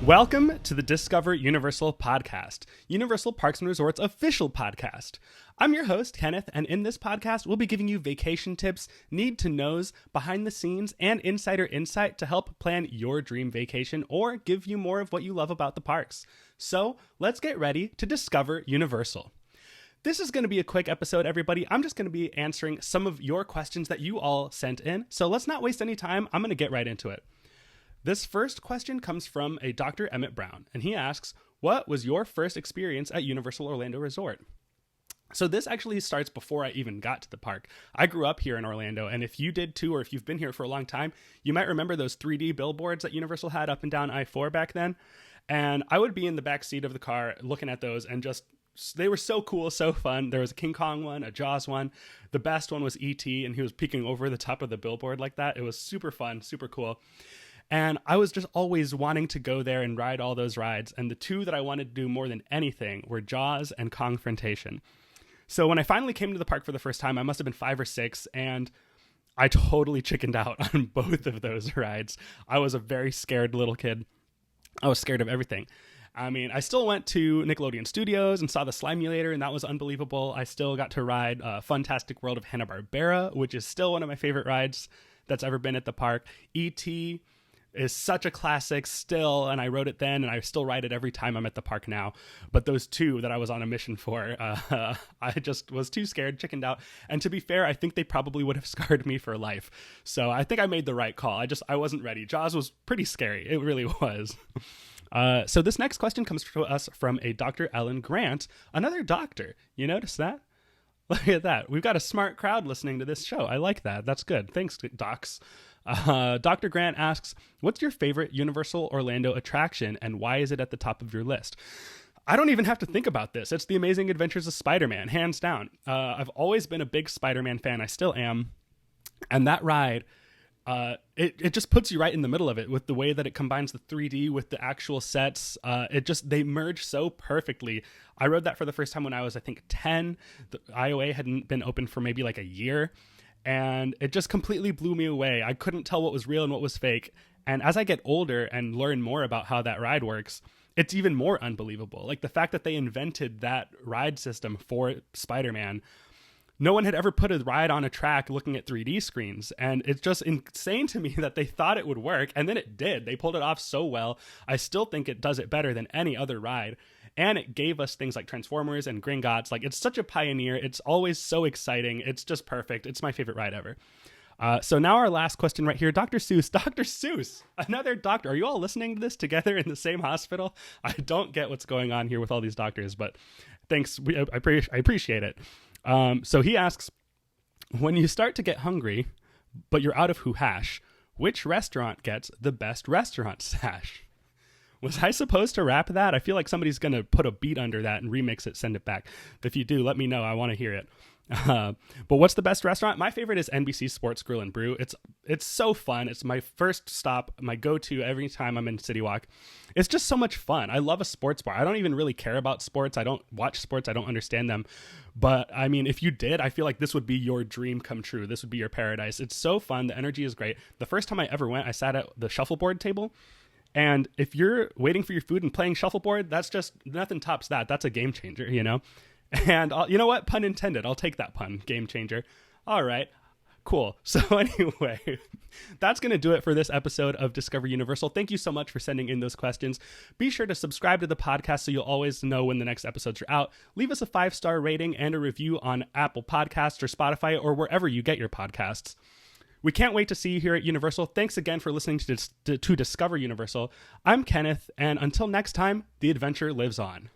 Welcome to the Discover Universal podcast, Universal Parks and Resorts' official podcast. I'm your host, Kenneth, and in this podcast, we'll be giving you vacation tips, need-to-knows, behind-the-scenes, and insider insight to help plan your dream vacation or give you more of what you love about the parks. So, let's get ready to discover Universal. This is going to be a quick episode, everybody. I'm just going to be answering some of your questions that you all sent in, so let's not waste any time. I'm going to get right into it. This first question comes from a Dr. Emmett Brown, and he asks, what was your first experience at Universal Orlando Resort? So this actually starts before I even got to the park. I grew up here in Orlando, and if you did too, or if you've been here for a long time, you might remember those 3D billboards that Universal had up and down I-4 back then. And I would be in the back seat of the car looking at those, and just they were so cool, so fun. There was a King Kong one, a Jaws one. The best one was E.T., and he was peeking over the top of the billboard like that. It was super fun, super cool. And I was just always wanting to go there and ride all those rides. And the two that I wanted to do more than anything were Jaws and Kongfrontation. So when I finally came to the park for the first time, I must have been 5 or 6, and I totally chickened out on both of those rides. I was a very scared little kid. I was scared of everything. I mean, I still went to Nickelodeon Studios and saw the Slimulator, and that was unbelievable. I still got to ride Funtastic World of Hanna-Barbera, which is still one of my favorite rides that's ever been at the park. E.T. is such a classic still, and I rode it then, and I still ride it every time I'm at the park now. But those two that I was on a mission for, I just was too scared, chickened out. And to be fair, I think they probably would have scarred me for life. So I think I made the right call. I wasn't ready. Jaws was pretty scary. It really was. So this next question comes to us from a Dr. Ellen Grant, another doctor. You notice that? Look at that. We've got a smart crowd listening to this show. I like that. That's good. Thanks, docs. Dr. Grant asks, what's your favorite Universal Orlando attraction and why is it at the top of your list? I don't even have to think about this. It's The Amazing Adventures of Spider-Man, hands down. I've always been a big Spider-Man fan. I still am. And that ride, it just puts you right in the middle of it with the way that it combines the 3D with the actual sets. They merge so perfectly. I rode that for the first time when I was, I think, 10. The IOA hadn't been open for maybe like a year. And it just completely blew me away. I couldn't tell what was real and what was fake. And as I get older and learn more about how that ride works, it's even more unbelievable. Like the fact that they invented that ride system for Spider-Man. No one had ever put a ride on a track looking at 3D screens. And it's just insane to me that they thought it would work. And then it did. They pulled it off so well. I still think it does it better than any other ride. And it gave us things like Transformers and Gringotts. Like, it's such a pioneer. It's always so exciting. It's just perfect. It's my favorite ride ever. So now our last question right here. Dr. Seuss. Dr. Seuss, another doctor. Are you all listening to this together in the same hospital? I don't get what's going on here with all these doctors, but thanks. I appreciate it. So he asks, when you start to get hungry, but you're out of Hoo-Hash, which restaurant gets the best restaurant stash? Was I supposed to rap that? I feel like somebody's going to put a beat under that and remix it, send it back. If you do, let me know. I want to hear it. But what's the best restaurant? My favorite is NBC Sports Grill and Brew. It's so fun. It's my first stop, my go-to every time I'm in City Walk. It's just so much fun. I love a sports bar. I don't even really care about sports. I don't watch sports. I don't understand them. But I mean, if you did, I feel like this would be your dream come true. This would be your paradise. It's so fun. The energy is great. The first time I ever went, I sat at the shuffleboard table. And if you're waiting for your food and playing shuffleboard, that's just nothing tops that. That's a game changer, you know? And you know what? Pun intended. I'll take that pun. Game changer. All right. Cool. So anyway, that's going to do it for this episode of Discover Universal. Thank you so much for sending in those questions. Be sure to subscribe to the podcast so you'll always know when the next episodes are out. Leave us a 5-star rating and a review on Apple Podcasts or Spotify or wherever you get your podcasts. We can't wait to see you here at Universal. Thanks again for listening to Discover Universal. I'm Kenneth, and until next time, the adventure lives on.